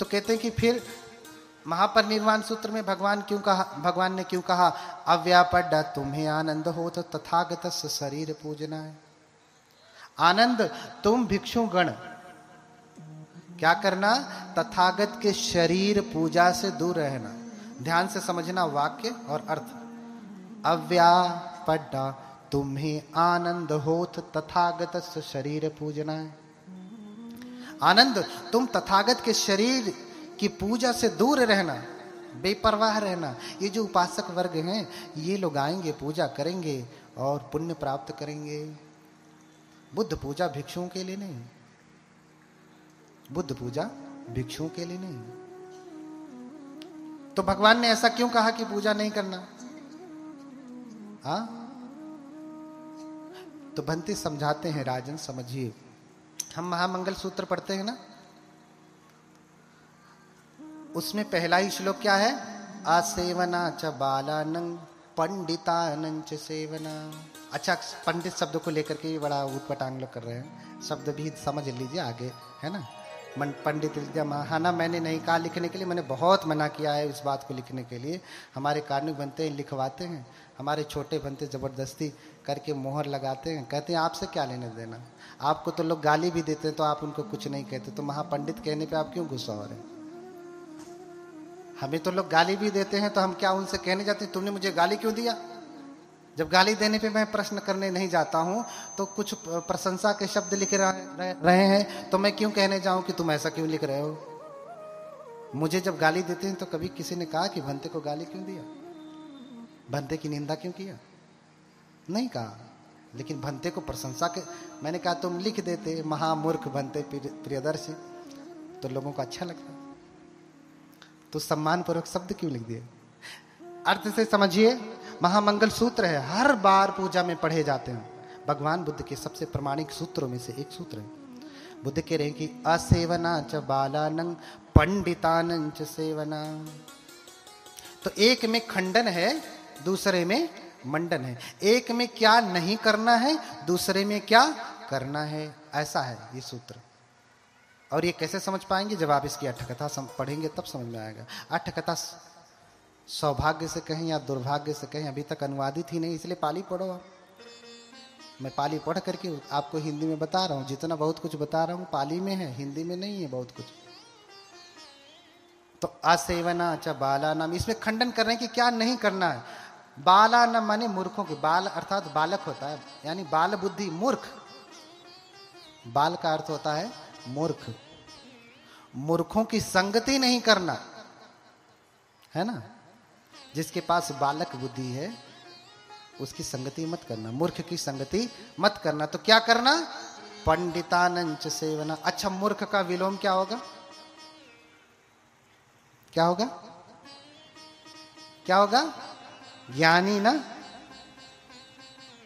तो कहते हैं कि फिर महापरिनिर्वाण सूत्र में भगवान ने क्यों कहा अव्यापड्डा तुम्हें आनंद हो तो तथागत शरीर पूजना है। आनंद तुम भिक्षु गण क्या करना, तथागत के शरीर पूजा से दूर रहना। ध्यान से समझना वाक्य और अर्थ। अव्यापड्डा तुम्हें आनंद होत तथागत शरीर पूजना है। आनंद तुम तथागत के शरीर की पूजा से दूर रहना, बेपरवाह रहना। ये जो उपासक वर्ग हैं ये लोग आएंगे, पूजा करेंगे और पुण्य प्राप्त करेंगे। बुद्ध पूजा भिक्षुओं के लिए नहीं, बुद्ध पूजा भिक्षुओं के लिए नहीं। तो भगवान ने ऐसा क्यों कहा कि पूजा नहीं करना? हाँ, तो भंते समझाते हैं, राजन समझिए। हम महामंगल सूत्र पढ़ते हैं ना, उसमें पहला ही श्लोक क्या है? असेवना च बालानंग पंडितानंग च सेवना। अच्छा, पंडित शब्द को लेकर के बड़ा उटपटांग लोग कर रहे हैं, शब्द भी समझ लीजिए आगे, है ना। पंडित हाँ ना, मैंने नहीं कहा लिखने के लिए, मैंने बहुत मना किया है इस बात को लिखने के लिए। हमारे कार्मिक बनते हैं, लिखवाते हैं, हमारे छोटे बनते जबरदस्ती करके मोहर लगाते हैं, कहते हैं आपसे क्या लेने देना। आपको तो लोग गाली भी देते हैं तो आप उनको कुछ नहीं कहते, तो महापंडित कहने पे आप क्यों गुस्सा हो रहे हैं? हमें तो लोग गाली भी देते हैं तो हम क्या उनसे कहने जाते हैं तुमने मुझे गाली क्यों दिया? जब गाली देने पे मैं प्रश्न करने नहीं जाता हूं तो कुछ प्रशंसा के शब्द लिख रहे हैं तो मैं क्यों कहने जाऊं कि तुम ऐसा क्यों लिख रहे हो? मुझे जब गाली देते हैं तो कभी किसी ने कहा कि भंते को गाली क्यों दिया, भंते की निंदा क्यों किया? नहीं कहा। लेकिन भंते को प्रशंसा के मैंने कहा तुम लिख देते महामूर्ख भंते प्रियदर्शी, तो लोगों को अच्छा लगता। तो सम्मान पूर्वक शब्द क्यों लिख दिए? अर्थ से समझिए, महामंगल सूत्र है, हर बार पूजा में पढ़े जाते हैं। भगवान बुद्ध के सबसे प्रमाणिक सूत्रों में से एक सूत्र है। बुद्ध कह रहे हैं कि असेवना च बालानंग पंडितानंग च सेवना। तो एक में खंडन है, दूसरे में मंडन है। एक में क्या नहीं करना है, दूसरे में क्या करना है, ऐसा है ये सूत्र। और ये कैसे समझ पाएंगे? जब आप इसकी अट्ठकथा पढ़ेंगे तब समझ में आएगा। अट्ठकथा सौभाग्य से कहें या दुर्भाग्य से कहें अभी तक अनुवादित ही नहीं, इसलिए पाली पढ़ो आप। मैं पाली पढ़ करके आपको हिंदी में बता रहा हूं, जितना बहुत कुछ बता रहा हूं पाली में है, हिंदी में नहीं है बहुत कुछ। तो असेवना च बालानाम, इसमें खंडन कर रहे हैं कि क्या नहीं करना है। बालानाम माने मूर्खों के, बाल अर्थात बालक होता है, यानी बाल बुद्धि, मूर्ख। बाल का अर्थ होता है मूर्ख। मूर्खों की संगति नहीं करना, है ना। जिसके पास बालक बुद्धि है उसकी संगति मत करना, मूर्ख की संगति मत करना। तो क्या करना? पंडितानंच सेवना। अच्छा, मूर्ख का विलोम क्या होगा? क्या होगा? क्या होगा? ज्ञानी ना।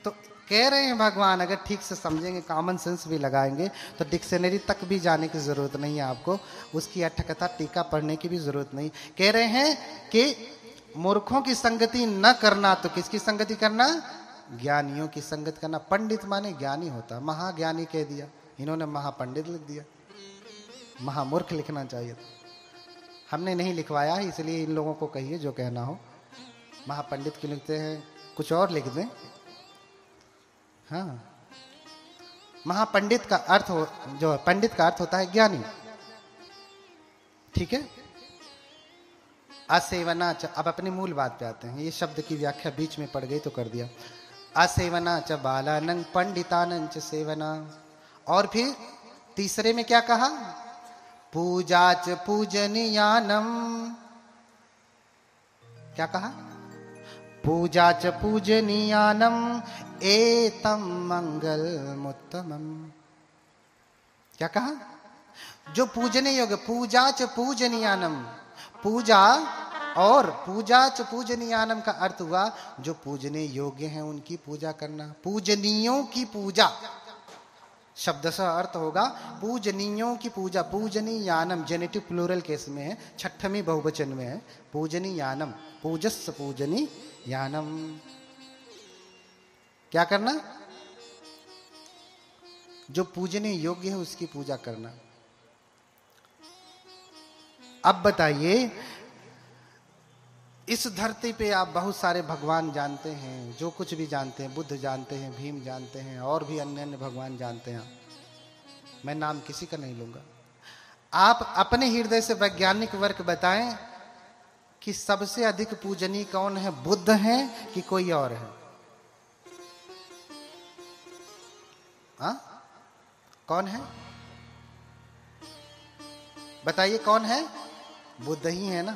तो कह रहे हैं भगवान, अगर ठीक से समझेंगे, कॉमन सेंस भी लगाएंगे तो डिक्शनरी तक भी जाने की जरूरत नहीं है आपको, उसकी अट्ठकथा टीका पढ़ने की भी जरूरत नहीं। कह रहे हैं कि मूर्खों की संगति न करना, तो किसकी संगति करना? ज्ञानियों की संगति करना। पंडित माने ज्ञानी होता, महाज्ञानी कह दिया, इन्होंने महापंडित लिख दिया, महामूर्ख लिखना चाहिए था। हमने नहीं लिखवाया है, इसलिए इन लोगों को कहिए जो कहना हो। महापंडित क्यों लिखते हैं? कुछ और लिख दें। हाँ, महापंडित का अर्थ जो पंडित का अर्थ होता है ज्ञानी, ठीक है। असेवना च, अब अपनी मूल बात पे आते हैं। ये शब्द की व्याख्या बीच में पड़ गई तो कर दिया। असेवना च बालानंग पंडितानंग च सेवना। और फिर तीसरे में क्या कहा? पूजा च पूजनीयानम। क्या कहा? पूजा च पूजनीयानम एतम मंगलमुत्तमम। क्या कहा? जो पूजने योग्य, पूजा च पूजनीयानम, पूजा और पूजा च पूजनीयानम का अर्थ हुआ जो पूजने योग्य हैं उनकी पूजा करना। पूजनीयों की पूजा शब्द से अर्थ होगा पूजनीयों की पूजा। पूजनीयानम जेनेटिव प्लूरल केस में है, छठवीं बहुवचन में है। पूजनीयानम, पूजस्स पूजनीयानम। क्या करना? जो पूजने योग्य है उसकी पूजा करना। अब बताइए, इस धरती पे आप बहुत सारे भगवान जानते हैं, जो कुछ भी जानते हैं, बुद्ध जानते हैं, भीम जानते हैं, और भी अन्य अन्य भगवान जानते हैं। मैं नाम किसी का नहीं लूंगा। आप अपने हृदय से वैज्ञानिक वर्ग बताएं कि सबसे अधिक पूजनीय कौन है, बुद्ध हैं कि कोई और है? कौन है बताइए, कौन है? बुद्ध ही है ना।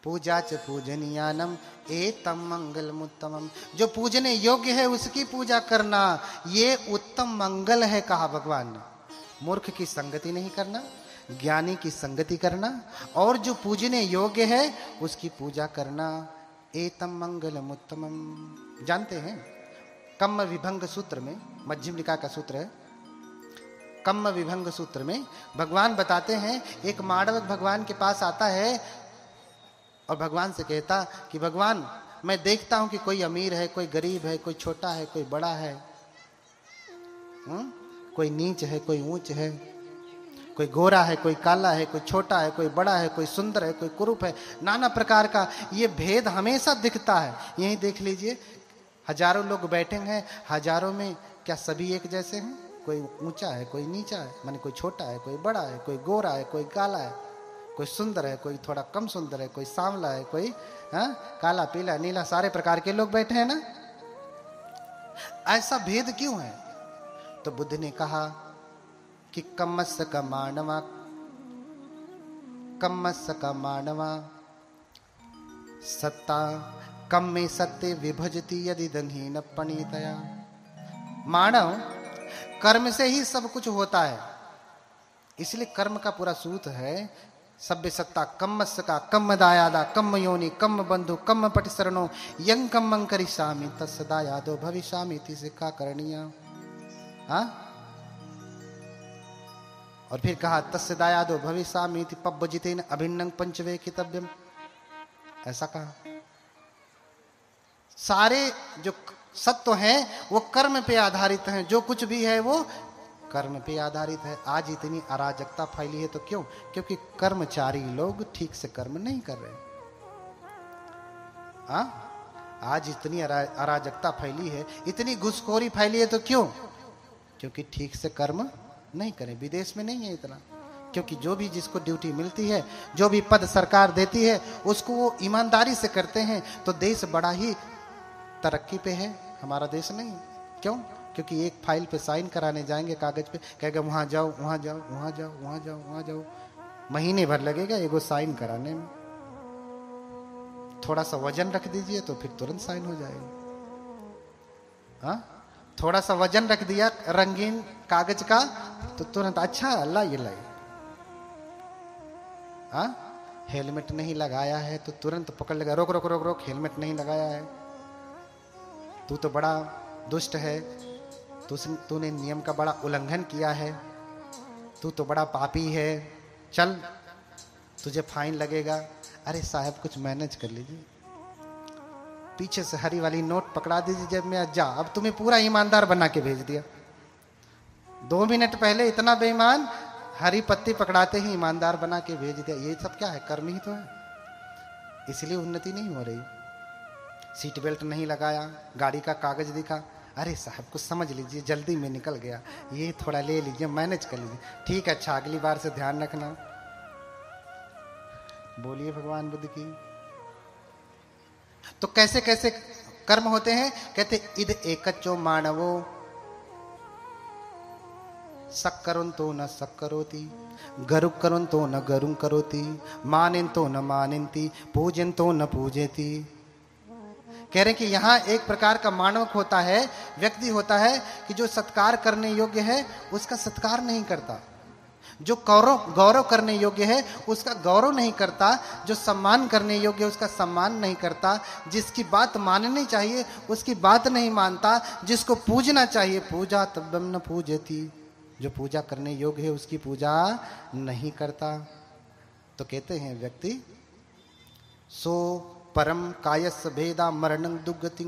पूजा च पूजनीयानम एतम मंगलमुत्तमम, जो पूजने योग्य है उसकी पूजा करना ये उत्तम मंगल है, कहा भगवान ने। मूर्ख की संगति नहीं करना, ज्ञानी की संगति करना, और जो पूजने योग्य है उसकी पूजा करना, एतम मंगलमुत्तमम। जानते हैं कम्म विभंग सूत्र में, मध्यम निकाय का सूत्र है, कम्म विभंग सूत्र में भगवान बताते हैं, एक मांडवक भगवान के पास आता है और भगवान से कहता कि भगवान, मैं देखता हूं कि कोई अमीर है, कोई गरीब है, कोई छोटा है, कोई बड़ा है, कोई नीच है, कोई ऊंच है, कोई गोरा है, कोई काला है, कोई छोटा है, कोई बड़ा है, कोई सुंदर है, कोई कुरूप है, नाना प्रकार का ये भेद हमेशा दिखता है। यही देख लीजिए, हजारों लोग बैठे हैं, हजारों में क्या सभी एक जैसे हैं? कोई ऊंचा है, कोई नीचा है, माने कोई छोटा है, कोई बड़ा है, कोई गोरा है, कोई काला है, कोई सुंदर है, कोई थोड़ा कम सुंदर है, कोई सांवला है, कोई काला पीला नीला, सारे प्रकार के लोग बैठे हैं ना। ऐसा भेद क्यों है? तो बुद्ध ने कहा कि कम्मस्य का मानवा, कम्मस्य का मानवा सत्ता कम में सत्य विभजती यदि दंहीन पणितया। मानव कर्म से ही सब कुछ होता है, इसलिए कर्म का पूरा सूत्र है सभ्य सत्ता कम्मस्य का, कम्म दायादा, कम्म योनि, कम्म बंधु, कम्म पटिसरणो, यं कम्मं करिष्यामि तस्य दायादो भविष्यामि इति सिक्खा करणीया। और फिर कहा तस्य दायादो भविष्यामि इति पब्बजितेन अभिन्नं पंचवे कितव्यम, ऐसा कहा। सारे जो सत्व हैं वो कर्म पे आधारित हैं, जो कुछ भी है वो कर्म पे आधारित है। आज इतनी अराजकता फैली है तो क्यों? क्योंकि कर्मचारी लोग ठीक से कर्म नहीं कर रहे। आज इतनी अराजकता फैली है, इतनी घुसखोरी फैली है तो क्यों? क्योंकि ठीक से कर्म नहीं करें। विदेश में नहीं है इतना, क्योंकि जो भी जिसको ड्यूटी मिलती है, जो भी पद सरकार देती है, उसको वो ईमानदारी से करते हैं, तो देश बड़ा ही तरक्की पे है। हमारा देश नहीं। क्यों? क्योंकि एक फाइल पे साइन कराने जाएंगे कागज पे, कहेगा वहां जाओ, वहां जाओ, वहां जाओ, वहां जाओ, वहां जाओ, महीने भर लगेगा एगो साइन कराने में। थोड़ा सा वजन रख दीजिए तो फिर तुरंत साइन हो जाएगा। थोड़ा सा वजन रख दिया रंगीन कागज का तो तुरंत अच्छा अल्लाह ये लाई। हेलमेट नहीं लगाया है तो तुरंत पकड़ लेगा, रोक रोक रोक रोक, हेलमेट नहीं लगाया है, तू तो बड़ा दुष्ट है, तूने नियम का बड़ा उल्लंघन किया है, तू तो बड़ा पापी है, चल तुझे फाइन लगेगा। अरे साहब कुछ मैनेज कर लीजिए, पीछे से हरी वाली नोट पकड़ा दीजिए जेब में, जा, अब तुम्हें पूरा ईमानदार बना के भेज दिया। 2 मिनट पहले इतना बेईमान, हरी पत्ती पकड़ाते ही ईमानदार बना के भेज दिया। ये सब क्या है? कर्म ही तो है। इसलिए उन्नति नहीं हो रही। सीट बेल्ट नहीं लगाया, गाड़ी का कागज दिखा, अरे साहब कुछ समझ लीजिए, जल्दी में निकल गया, ये थोड़ा ले लीजिए, मैनेज कर लीजिए, ठीक है, अच्छा अगली बार से ध्यान रखना। बोलिए भगवान बुद्ध की। तो कैसे कैसे कर्म होते हैं? कहते इद एकच्चो मानवो सक्करुन तो न सक्करोति, गरु करुन तो न गरुं करोति, मानिन तो न मानिन्ति, पूजन तो न पूजेति। कह रहे कि यहाँ एक प्रकार का मानव होता है, व्यक्ति होता है कि जो सत्कार करने योग्य है उसका सत्कार नहीं करता, जो गौरव करने योग्य है उसका गौरव नहीं करता, जो सम्मान करने योग्य है उसका सम्मान नहीं करता, जिसकी बात माननी चाहिए उसकी बात नहीं मानता, जिसको पूजना चाहिए पूजा तब्बम न पूजति, जो पूजा करने योग्य है उसकी पूजा नहीं करता। तो कहते हैं व्यक्ति सो परम कायस भेदा मरणं दुर्गति,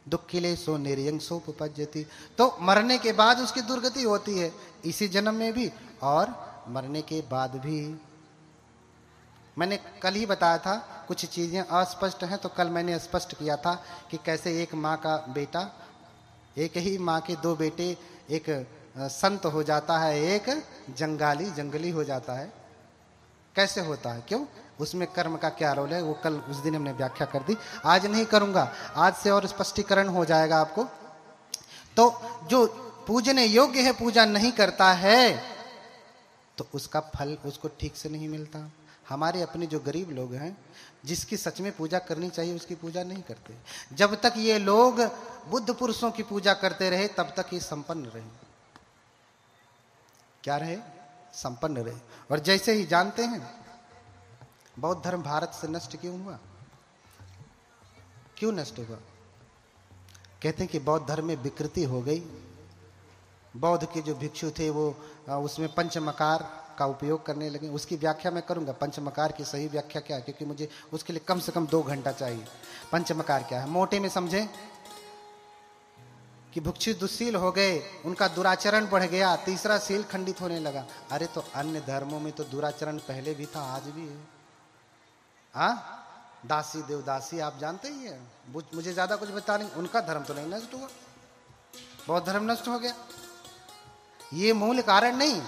दुखिले सो निर्यंग सोपपज्यति। तो मरने के बाद उसकी दुर्गति होती है, इसी जन्म में भी और मरने के बाद भी। मैंने कल ही बताया था, कुछ चीजें अस्पष्ट हैं तो कल मैंने स्पष्ट किया था कि कैसे एक माँ का बेटा, एक ही माँ के दो बेटे, एक संत हो जाता है, एक जंगली हो जाता है। कैसे होता है, क्यों, उसमें कर्म का क्या रोल है, वो कल उस दिन हमने व्याख्या कर दी। आज नहीं करूंगा, आज से और स्पष्टीकरण हो जाएगा आपको। तो जो पूजने योग्य है पूजा नहीं करता है तो उसका फल उसको ठीक से नहीं मिलता। हमारे अपने जो गरीब लोग हैं, जिसकी सच में पूजा करनी चाहिए उसकी पूजा नहीं करते। जब तक ये लोग बुद्ध पुरुषों की पूजा करते रहे तब तक ये संपन्न रहे। क्या रहे, संपन्न रहे। और जैसे ही जानते हैं बौद्ध धर्म भारत से नष्ट क्यों हुआ, क्यों नष्ट हुआ, कहते हैं कि बौद्ध धर्म में विकृति हो गई। बौद्ध के जो भिक्षु थे वो उसमें पंचमकार का उपयोग करने लगे। उसकी व्याख्या मैं करूंगा, पंचमकार की सही व्याख्या क्या है, क्योंकि मुझे उसके लिए कम से कम 2 घंटा चाहिए। पंचमकार क्या है, मोटे में समझें कि भिक्षु दुशील हो गए, उनका दुराचरण बढ़ गया, तीसरा सील खंडित होने लगा। अरे तो अन्य धर्मों में तो दुराचरण पहले भी था, आज भी है। दासी देवदासी आप जानते ही है, मुझे ज्यादा कुछ बता नहीं। उनका धर्म तो नहीं नष्ट हुआ, बौद्ध धर्म नष्ट हो गया। ये मूल कारण नहीं।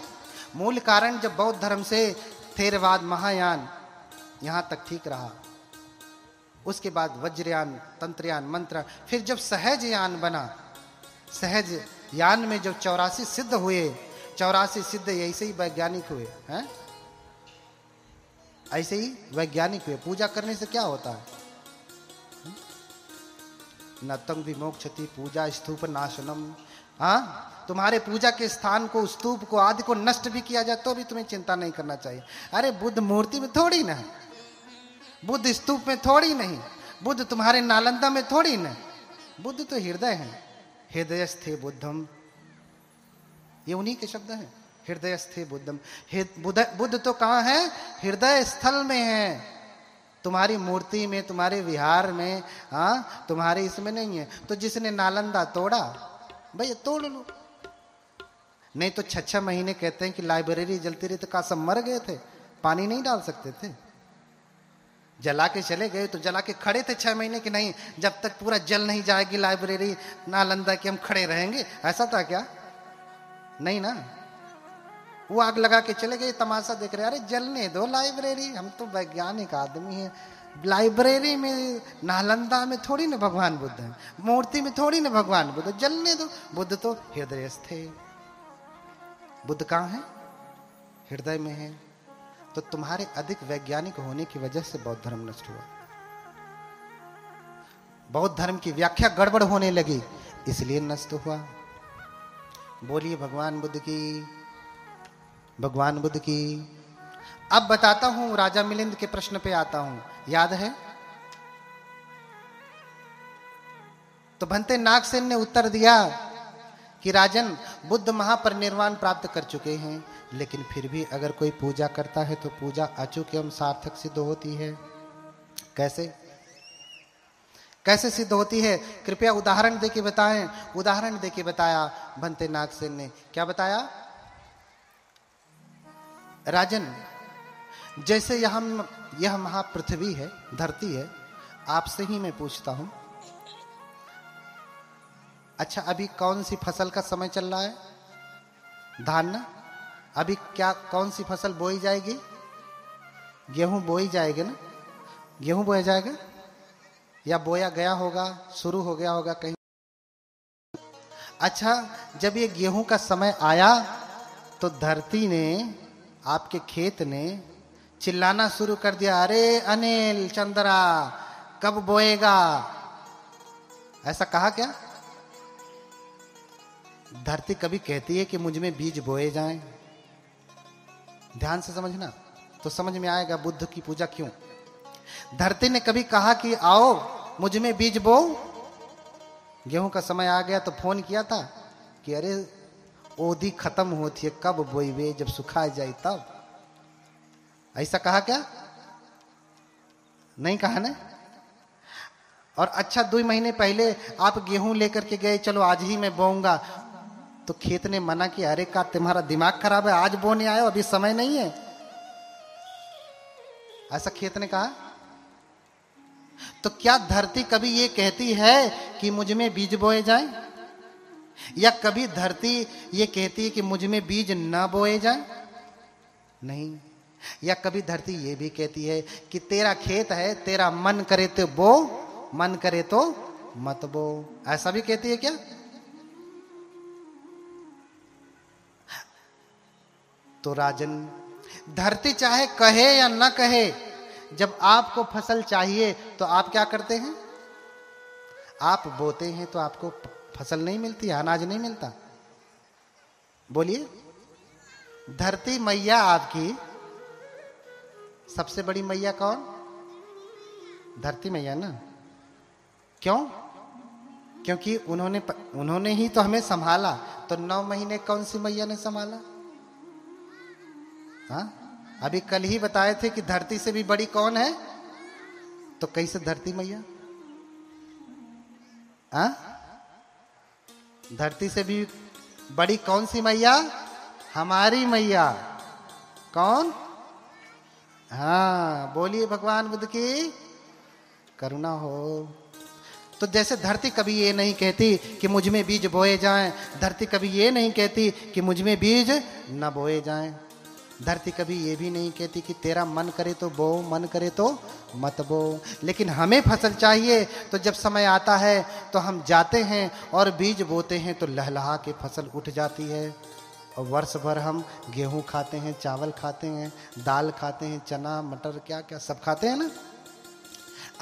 मूल कारण जब बौद्ध धर्म से थेरवाद, महायान यहां तक ठीक रहा, उसके बाद वज्रयान, तंत्रयान, मंत्र, फिर जब सहज यान बना, सहज यान में जब 84 सिद्ध हुए, 84 सिद्ध ऐसे ही वैज्ञानिक हुए हैं, ऐसे ही वैज्ञानिक हुए। पूजा करने से क्या होता है, नतंग विमोक्षति पूजा स्तूप नाशनम। तुम्हारे पूजा के स्थान को, स्तूप को, आदि को नष्ट भी किया जाए तो भी तुम्हें चिंता नहीं करना चाहिए। अरे बुद्ध मूर्ति में थोड़ी ना, बुद्ध स्तूप में थोड़ी नहीं, बुद्ध तुम्हारे नालंदा में थोड़ी ना, बुद्ध तो हृदय है। हृदयस्थे बुद्धम, ये उन्हीं के शब्द हैं, हृदयस्थे बुद्धम। बुद्ध तो कहाँ है, हृदय स्थल में है। तुम्हारी मूर्ति में, तुम्हारे विहार में, तुम्हारे इसमें नहीं है। तो जिसने नालंदा तोड़ा, भाई तोड़ लो। नहीं तो 6 महीने कहते हैं कि लाइब्रेरी जलती रही तो का सब मर गए थे, पानी नहीं डाल सकते थे, जला के चले गए। तो जला के खड़े थे 6 महीने कि नहीं, जब तक पूरा जल नहीं जाएगी लाइब्रेरी नालंदा की हम खड़े रहेंगे, ऐसा था क्या, नहीं ना। वो आग लगा के चले गए, तमाशा देख रहे, अरे जलने दो लाइब्रेरी, हम तो वैज्ञानिक आदमी हैं। लाइब्रेरी में, नालंदा में थोड़ी ना भगवान बुद्ध है, मूर्ति में थोड़ी ना भगवान बुद्ध, जलने दो। बुद्ध तो हृदयस्थ है। बुद्ध कहाँ है, हृदय में है। तो तुम्हारे अधिक वैज्ञानिक होने की वजह से बौद्ध धर्म नष्ट हुआ। बौद्ध धर्म की व्याख्या गड़बड़ होने लगी, इसलिए नष्ट हुआ। बोलिए भगवान बुद्ध की, भगवान बुद्ध की। अब बताता हूं, राजा मिलिंद के प्रश्न पे आता हूं, याद है। तो भंते नागसेन ने उत्तर दिया कि राजन, बुद्ध महापरिनिर्वाण प्राप्त कर चुके हैं, लेकिन फिर भी अगर कोई पूजा करता है तो पूजा अचूक एवं सार्थक सिद्ध होती है। कैसे कैसे सिद्ध होती है, कृपया उदाहरण देके बताएं। उदाहरण देके बताया भंते नागसेन ने। क्या बताया, राजन जैसे यह महापृथ्वी है, धरती है, आपसे ही मैं पूछता हूं, अच्छा अभी कौन सी फसल का समय चल रहा है, धान ना, अभी क्या कौन सी फसल बोई जाएगी, गेहूं बोई जाएगी ना, गेहूं बोया जाएगा या बोया गया होगा, शुरू हो गया होगा कहीं। अच्छा जब ये गेहूं का समय आया तो धरती ने, आपके खेत ने चिल्लाना शुरू कर दिया, अरे अनिल चंद्रा कब बोएगा, ऐसा कहा क्या। धरती कभी कहती है कि मुझ में बीज बोए जाएं। ध्यान से समझना तो समझ में आएगा बुद्ध की पूजा क्यों। धरती ने कभी कहा कि आओ मुझ में बीज बो। गेहूं का समय आ गया तो फोन किया था कि अरे ओधी खत्म होती है, कब बोईबे, जब सुखा जाए तब। ऐसा कहा क्या, नहीं कहा ना। और अच्छा 2 महीने पहले आप गेहूं लेकर के गए, चलो आज ही मैं बोऊंगा, तो खेत ने मना किया, अरे का तुम्हारा दिमाग खराब है, आज बोने आए हो, अभी समय नहीं है। ऐसा खेत ने कहा। तो क्या धरती कभी ये कहती है कि मुझ में बीज बोए जाए, या कभी धरती ये कहती है कि मुझ में बीज ना बोए जाए? नहीं। या कभी धरती ये भी कहती है कि तेरा खेत है, तेरा मन करे तो बो, मन करे तो मत बो? ऐसा भी कहती है क्या? तो राजन, धरती चाहे कहे या ना कहे, जब आपको फसल चाहिए तो आप क्या करते हैं? आप बोते हैं तो आपको फसल नहीं मिलती, अनाज नहीं मिलता। बोलिए, धरती मैया आपकी सबसे बड़ी मैया कौन? धरती मैया ना। क्यों? क्योंकि उन्होंने ही तो हमें संभाला। तो 9 महीने कौन सी मैया ने संभाला? हाँ, अभी कल ही बताए थे कि धरती से भी बड़ी कौन है, तो कैसे धरती मैया? हाँ, धरती से भी बड़ी कौन सी मैया? हमारी मैया। कौन? हाँ, बोलिए भगवान बुद्ध की करुणा हो। तो जैसे धरती कभी ये नहीं कहती कि मुझ में बीज बोए जाएं, धरती कभी ये नहीं कहती कि मुझ में बीज न बोए जाएं, धरती कभी ये भी नहीं कहती कि तेरा मन करे तो बो, मन करे तो मत बो। लेकिन हमें फसल चाहिए तो जब समय आता है तो हम जाते हैं और बीज बोते हैं, तो लहलहा के फसल उठ जाती है और वर्ष भर हम गेहूं खाते हैं, चावल खाते हैं, दाल खाते हैं, चना मटर क्या क्या सब खाते हैं ना।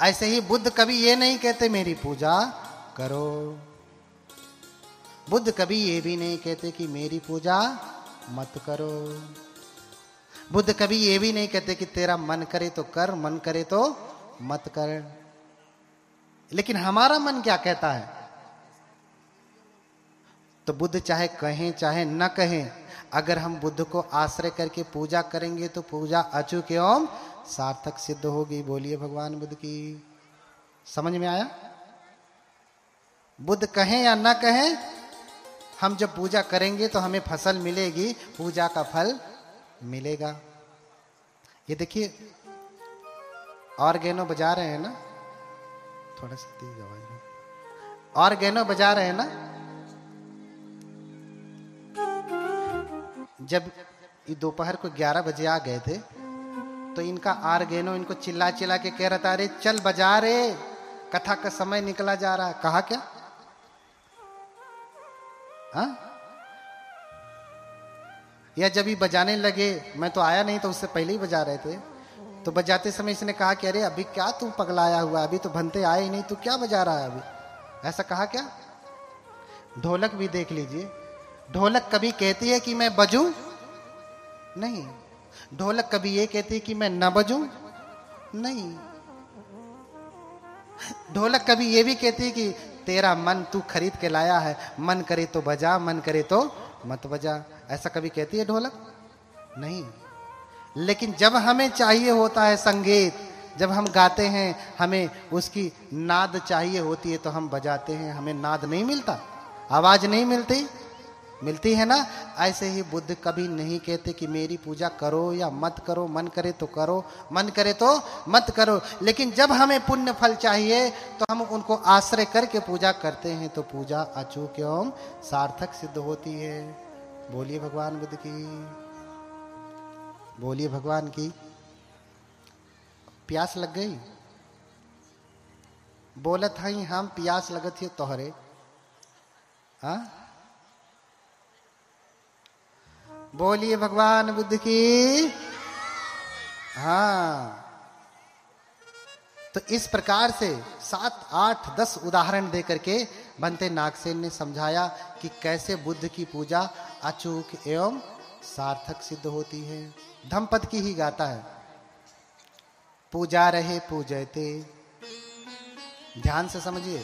ऐसे ही बुद्ध कभी ये नहीं कहते मेरी पूजा करो, बुद्ध कभी ये भी नहीं कहते कि मेरी पूजा मत करो, बुद्ध कभी ये भी नहीं कहते कि तेरा मन करे तो कर, मन करे तो मत कर। लेकिन हमारा मन क्या कहता है? तो बुद्ध चाहे कहें चाहे न कहें, अगर हम बुद्ध को आश्रय करके पूजा करेंगे तो पूजा अचूक एवं सार्थक सिद्ध होगी। बोलिए भगवान बुद्ध की। समझ में आया? बुद्ध कहें या ना कहें, हम जब पूजा करेंगे तो हमें फसल मिलेगी, पूजा का फल मिलेगा। ये देखिए, ऑर्गेनो बजा रहे हैं ना, थोड़ा सा तेज आवाज में, ऑर्गेनो बजा रहे हैं ना। जब दोपहर को 11 बजे आ गए थे तो इनका ऑर्गेनो इनको चिल्ला चिल्ला के कह रहा था, अरे चल बजा रे, कथा का समय निकला जा रहा है। कहा क्या? हाँ? या जब ही बजाने लगे, मैं तो आया नहीं तो उससे पहले ही बजा रहे थे, तो बजाते समय इसने कहा कि अरे अभी क्या तू पगलाया हुआ, अभी तो भंते आए ही नहीं, तू क्या बजा रहा है अभी? ऐसा कहा क्या? ढोलक भी देख लीजिए, ढोलक कभी कहती है कि मैं बजूं? नहीं। ढोलक कभी ये कहती है कि मैं न बजूं? नहीं। ढोलक कभी ये भी कहती है कि तेरा मन तू खरीद के लाया है, मन करे तो बजा, मन करे तो मत बजा। ऐसा कभी कहती है ढोलक? नहीं। लेकिन जब हमें चाहिए होता है संगीत, जब हम गाते हैं, हमें उसकी नाद चाहिए होती है तो हम बजाते हैं, हमें नाद नहीं मिलता, आवाज नहीं मिलती, मिलती है ना। ऐसे ही बुद्ध कभी नहीं कहते कि मेरी पूजा करो या मत करो, मन करे तो करो, मन करे तो मत करो। लेकिन जब हमें पुण्य फल चाहिए तो हम उनको आश्रय करके पूजा करते हैं, तो पूजा अचूक एवं सार्थक सिद्ध होती है। बोलिए भगवान बुद्ध की, बोलिए भगवान की। प्यास लग गई? बोलत हई हम प्यास लगत है तोहरे। हाँ, बोलिए भगवान बुद्ध की। हाँ, तो इस प्रकार से 7, 8, 10 उदाहरण देकर के बनते नागसेन ने समझाया कि कैसे बुद्ध की पूजा अचूक एवं सार्थक सिद्ध होती है। धम्मपद की ही गाता है, पूजा रहे पूजयते। ध्यान से समझिए,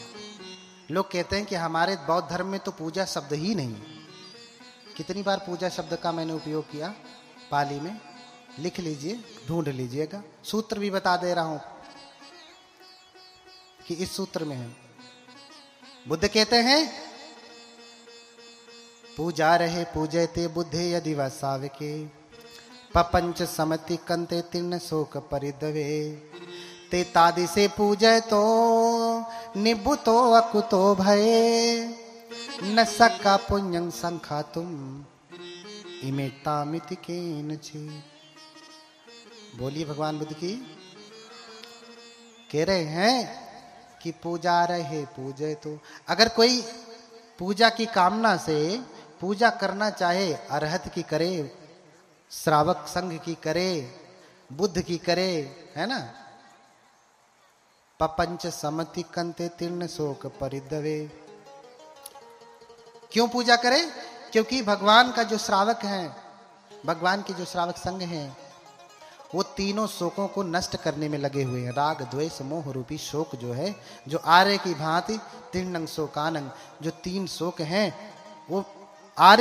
लोग कहते हैं कि हमारे बौद्ध धर्म में तो पूजा शब्द ही नहीं। कितनी बार पूजा शब्द का मैंने उपयोग किया पाली में, लिख लीजिए, ढूंढ लीजिएगा। सूत्र भी बता दे रहा हूं कि इस सूत्र में है। बुद्ध कहते हैं पूजा रहे पूजयते बुद्धे यदि वसावके, पपंच समति कंते तीर्ण शोक परिदवे ते तादि से पूजय तो निबुतो अकुतो भये न सक्का पुण्यं संखातुम इमेतामिति केनचि। बोलिए भगवान बुद्ध की। कह रहे हैं कि पूजा रहे पूजे तो, अगर कोई पूजा की कामना से पूजा करना चाहे, अरहत की करे, श्रावक संघ की करे, बुद्ध की करे, है ना। पपंच समति कंते तीर्ण शोक परिदवे। क्यों पूजा करे? क्योंकि भगवान का जो श्रावक है, भगवान के जो श्रावक संघ हैं, वो तीनों शोकों को नष्ट करने में लगे हुए हैं। राग द्वेष मोह रूपी शोक जो है, जो आर्य की भांति तीर्णं शोकानंग, जो तीन शोक हैं वो आर्य